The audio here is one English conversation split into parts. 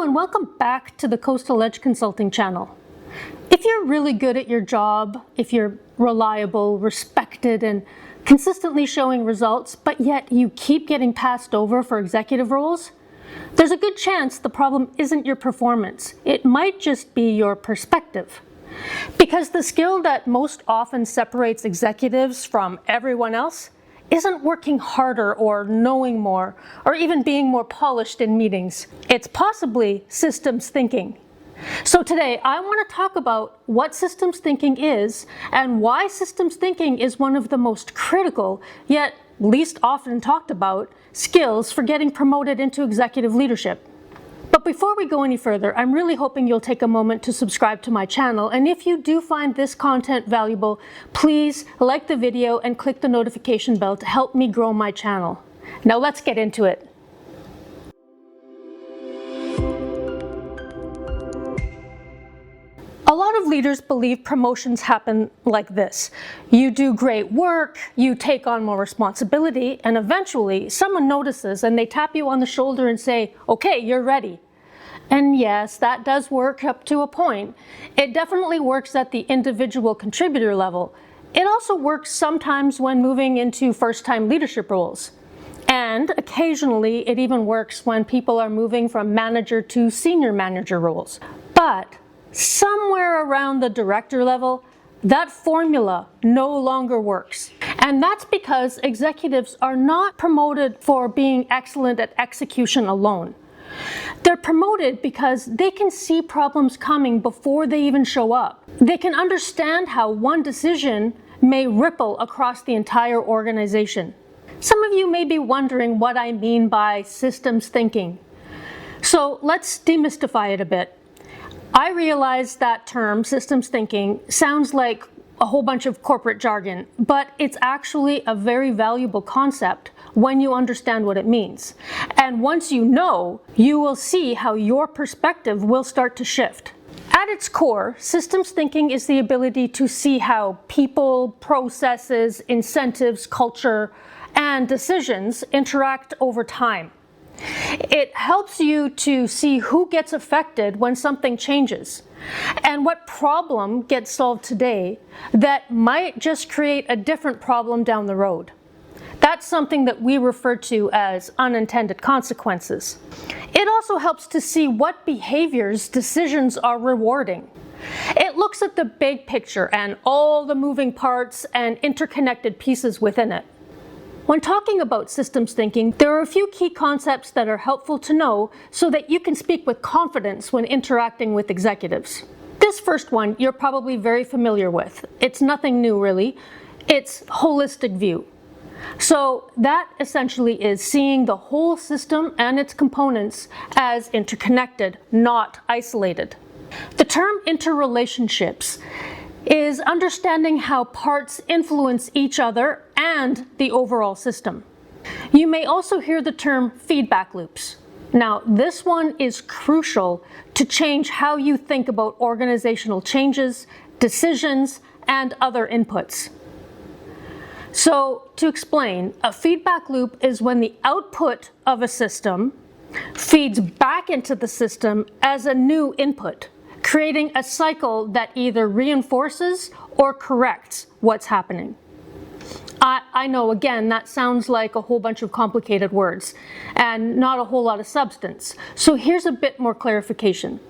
and welcome back to the Coastal Edge Consulting channel. If you're really good at your job, if you're reliable, respected, and consistently showing results, but yet you keep getting passed over for executive roles, there's a good chance the problem isn't your performance. It might just be your perspective. Because the skill that most often separates executives from everyone else isn't working harder or knowing more or even being more polished in meetings. It's possibly systems thinking. So today I want to talk about what systems thinking is and why systems thinking is one of the most critical, yet least often talked about, skills for getting promoted into executive leadership. But before we go any further, I'm really hoping you'll take a moment to subscribe to my channel, and if you do find this content valuable, please like the video and click the notification bell to help me grow my channel. Now let's get into it. A lot of leaders believe promotions happen like this. You do great work, you take on more responsibility, and eventually someone notices and they tap you on the shoulder and say, "Okay, you're ready." And yes, that does work up to a point. It definitely works at the individual contributor level. It also works sometimes when moving into first-time leadership roles. And occasionally it even works when people are moving from manager to senior manager roles. But somewhere around the director level, that formula no longer works. And that's because executives are not promoted for being excellent at execution alone. They're promoted because they can see problems coming before they even show up. They can understand how one decision may ripple across the entire organization. Some of you may be wondering what I mean by systems thinking. So let's demystify it a bit. I realize that term, systems thinking, sounds like a whole bunch of corporate jargon, but it's actually a very valuable concept when you understand what it means. And once you know, you will see how your perspective will start to shift. At its core, systems thinking is the ability to see how people, processes, incentives, culture, and decisions interact over time. It helps you to see who gets affected when something changes and what problem gets solved today that might just create a different problem down the road. That's something that we refer to as unintended consequences. It also helps to see what behaviors decisions are rewarding. It looks at the big picture and all the moving parts and interconnected pieces within it. When talking about systems thinking, there are a few key concepts that are helpful to know so that you can speak with confidence when interacting with executives. This first one you're probably very familiar with. It's nothing new really. It's holistic view. So that essentially is seeing the whole system and its components as interconnected, not isolated. The term interrelationships is understanding how parts influence each other and the overall system. You may also hear the term feedback loops. Now, this one is crucial to change how you think about organizational changes, decisions, and other inputs. So, to explain, a feedback loop is when the output of a system feeds back into the system as a new input, creating a cycle that either reinforces or corrects what's happening. I know, again, that sounds like a whole bunch of complicated words and not a whole lot of substance. So here's a bit more clarification.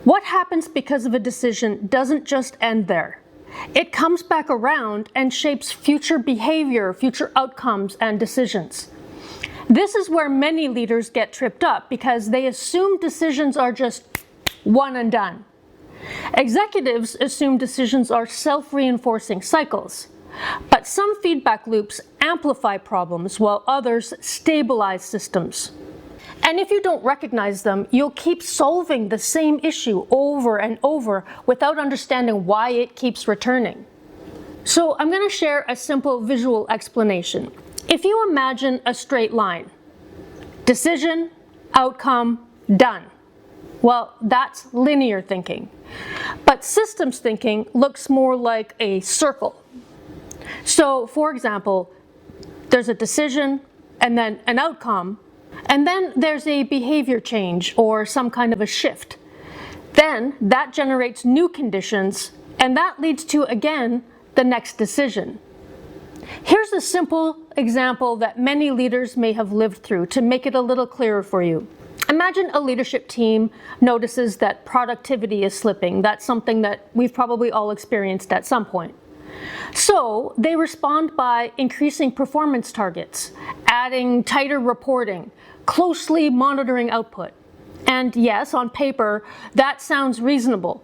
What happens because of a decision doesn't just end there. It comes back around and shapes future behavior, future outcomes, and decisions. This is where many leaders get tripped up because they assume decisions are just one and done. Executives assume decisions are self-reinforcing cycles, but some feedback loops amplify problems while others stabilize systems. And if you don't recognize them, you'll keep solving the same issue over and over without understanding why it keeps returning. So I'm going to share a simple visual explanation. If you imagine a straight line, decision, outcome, done. Well, that's linear thinking. But systems thinking looks more like a circle. So, for example, there's a decision and then an outcome, And then there's a behavior change or some kind of a shift. Then that generates new conditions, and that leads to, again, the next decision. Here's a simple example that many leaders may have lived through to make it a little clearer for you. Imagine a leadership team notices that productivity is slipping. That's something that we've probably all experienced at some point. So they respond by increasing performance targets, adding tighter reporting, closely monitoring output. And yes, on paper, that sounds reasonable.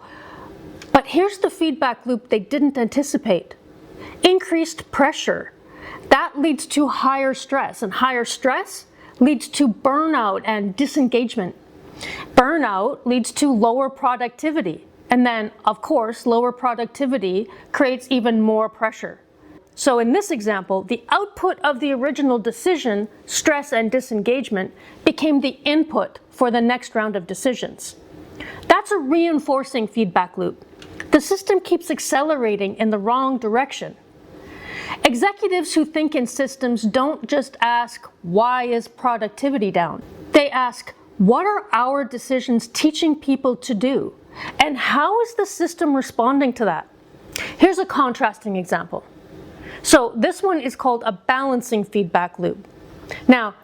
But here's the feedback loop they didn't anticipate. Increased pressure. That leads to higher stress, and higher stress leads to burnout and disengagement. Burnout leads to lower productivity. And then, of course, lower productivity creates even more pressure. So in this example, the output of the original decision, stress and disengagement, became the input for the next round of decisions. That's a reinforcing feedback loop. The system keeps accelerating in the wrong direction. Executives who think in systems don't just ask, why is productivity down? They ask, what are our decisions teaching people to do? And how is the system responding to that? Here's a contrasting example. So this one is called a balancing feedback loop. Now,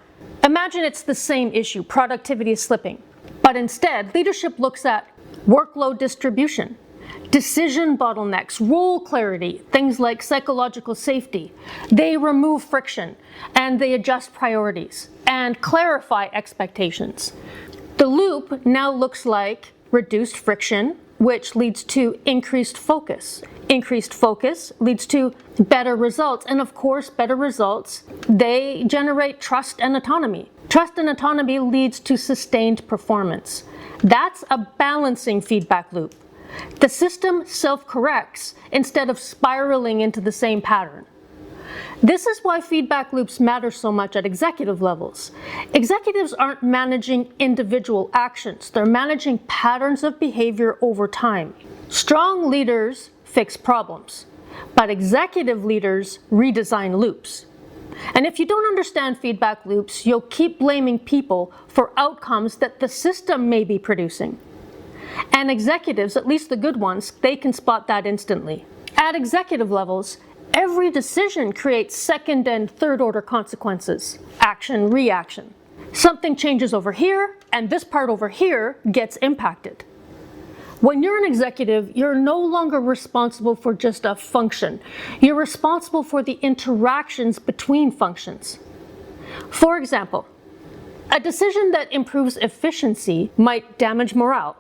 imagine it's the same issue, productivity is slipping. But instead, leadership looks at workload distribution, decision bottlenecks, role clarity, things like psychological safety. They remove friction and they adjust priorities and clarify expectations. The loop now looks like reduced friction, which leads to increased focus. Increased focus leads to better results. And of course, better results, they generate trust and autonomy. Trust and autonomy leads to sustained performance. That's a balancing feedback loop. The system self-corrects instead of spiraling into the same pattern. This is why feedback loops matter so much at executive levels. Executives aren't managing individual actions, they're managing patterns of behavior over time. Strong leaders fix problems, but executive leaders redesign loops. And if you don't understand feedback loops, you'll keep blaming people for outcomes that the system may be producing. And executives, at least the good ones, they can spot that instantly. At executive levels, every decision creates second and third order consequences. Action, reaction. Something changes over here, and this part over here gets impacted. When you're an executive, you're no longer responsible for just a function. You're responsible for the interactions between functions. For example, a decision that improves efficiency might damage morale.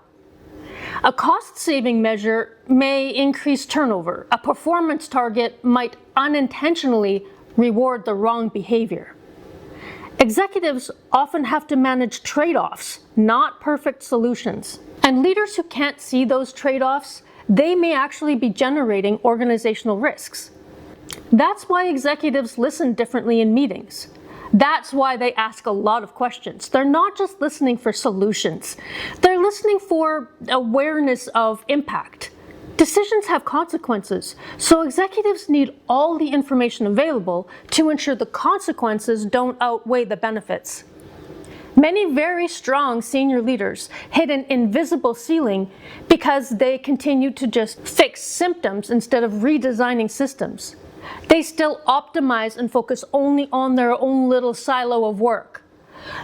A cost-saving measure may increase turnover. A performance target might unintentionally reward the wrong behavior. Executives often have to manage trade-offs, not perfect solutions. And leaders who can't see those trade-offs, they may actually be generating organizational risks. That's why executives listen differently in meetings. That's why they ask a lot of questions. They're not just listening for solutions. They're listening for awareness of impact. Decisions have consequences, so executives need all the information available to ensure the consequences don't outweigh the benefits. Many very strong senior leaders hit an invisible ceiling because they continue to just fix symptoms instead of redesigning systems. They still optimize and focus only on their own little silo of work.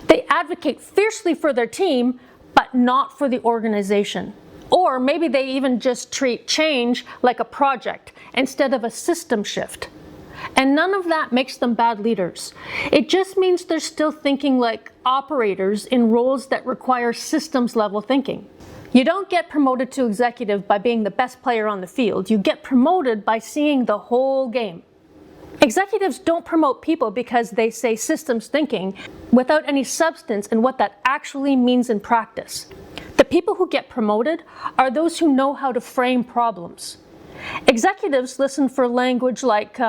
They advocate fiercely for their team, but not for the organization. Or maybe they even just treat change like a project instead of a system shift. And none of that makes them bad leaders. It just means they're still thinking like operators in roles that require systems level thinking. You don't get promoted to executive by being the best player on the field. You get promoted by seeing the whole game. Executives don't promote people because they say systems thinking without any substance in what that actually means in practice. The people who get promoted are those who know how to frame problems. Executives listen for language like,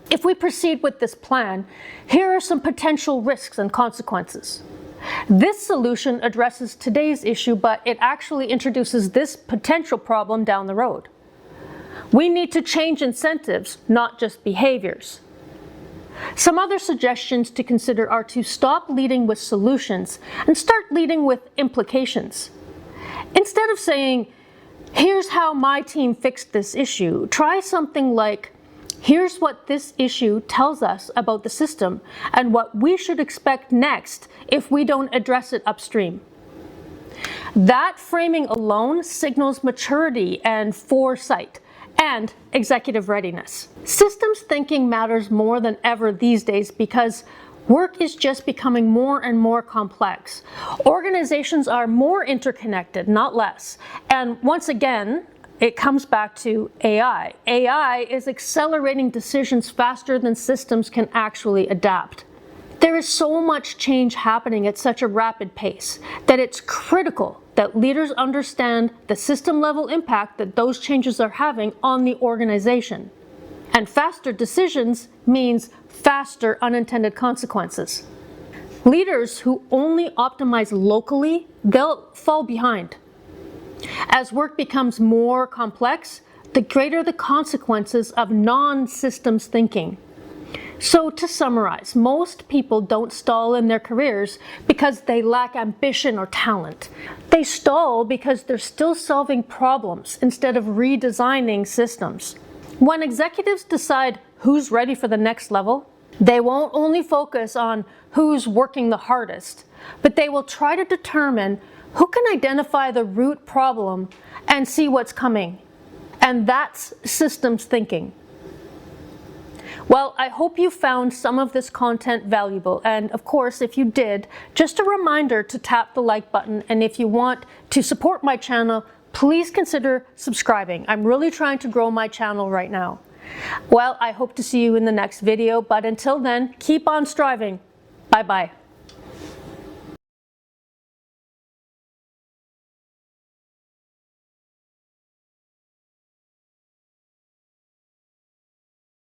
if we proceed with this plan, here are some potential risks and consequences. This solution addresses today's issue, but it actually introduces this potential problem down the road. We need to change incentives, not just behaviors. Some other suggestions to consider are to stop leading with solutions and start leading with implications. Instead of saying, "Here's how my team fixed this issue," try something like, "Here's what this issue tells us about the system and what we should expect next if we don't address it upstream." That framing alone signals maturity and foresight and executive readiness. Systems thinking matters more than ever these days because work is just becoming more and more complex. Organizations are more interconnected, not less. And once again, it comes back to AI. AI is accelerating decisions faster than systems can actually adapt. There is so much change happening at such a rapid pace that it's critical that leaders understand the system-level impact that those changes are having on the organization. And faster decisions means faster unintended consequences. Leaders who only optimize locally, they'll fall behind. As work becomes more complex, the greater the consequences of non-systems thinking. So to summarize, most people don't stall in their careers because they lack ambition or talent. They stall because they're still solving problems instead of redesigning systems. When executives decide who's ready for the next level, they won't only focus on who's working the hardest, but they will try to determine who can identify the root problem and see what's coming. And that's systems thinking. Well, I hope you found some of this content valuable, and of course, if you did, just a reminder to tap the like button, and if you want to support my channel, please consider subscribing. I'm really trying to grow my channel right now. Well, I hope to see you in the next video, but until then, keep on striving. Bye-bye.